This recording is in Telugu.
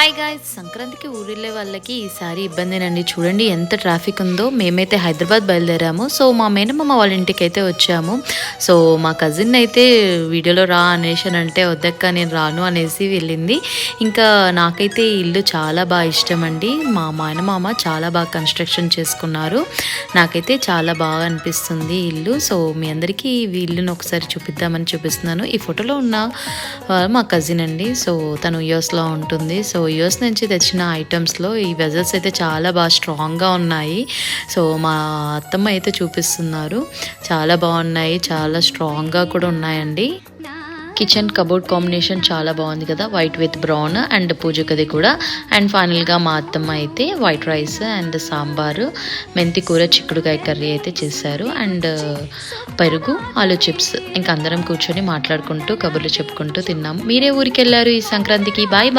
హాయ్ గాయ్స్, సంక్రాంతికి ఊరిళ్ళే వాళ్ళకి ఈసారి ఇబ్బందేనండి. చూడండి ఎంత ట్రాఫిక్ ఉందో. మేమైతే హైదరాబాద్ బయలుదేరాము. సో మా మేనమామ వాళ్ళ ఇంటికి అయితే వచ్చాము. సో మా కజిన్ అయితే వీడియోలో రా అనేసానంటే వద్దక్క నేను రాను అనేసి వెళ్ళింది. ఇంకా నాకైతే ఈ ఇల్లు చాలా బాగా ఇష్టం అండి. మా మేనమామ చాలా బాగా కన్స్ట్రక్షన్ చేసుకున్నారు. నాకైతే చాలా బాగా అనిపిస్తుంది ఈ ఇల్లు. సో మీ అందరికీ ఈ ఇల్లును ఒకసారి చూపిద్దామని చూపిస్తున్నాను. ఈ ఫోటోలో ఉన్న మా కజిన్ అండి. సో తను యూఎస్లో ఉంటుంది. సో యూఎస్ నుంచి తెచ్చిన ఐటమ్స్లో ఈ వెజల్స్ అయితే చాలా బాగా స్ట్రాంగ్గా ఉన్నాయి. సో మా అత్తమ్మ అయితే చూపిస్తున్నారు. చాలా బాగున్నాయి, చాలా స్ట్రాంగ్గా కూడా ఉన్నాయండి. కిచెన్ కబోర్డ్ కాంబినేషన్ చాలా బాగుంది కదా, వైట్ విత్ బ్రౌన్ అండ్ పూజ గది కూడా. అండ్ ఫైనల్గా మా అత్తమ్మ అయితే వైట్ రైస్ అండ్ సాంబారు, మెంతి కూర, చిక్కుడుకాయ కర్రీ అయితే చేశారు. అండ్ పెరుగు, ఆలు చిప్స్. ఇంకా అందరం కూర్చొని మాట్లాడుకుంటూ కబుర్లు చెప్పుకుంటూ తిన్నాము. మీరే ఊరికి వెళ్ళారు ఈ సంక్రాంతికి? Bye bye.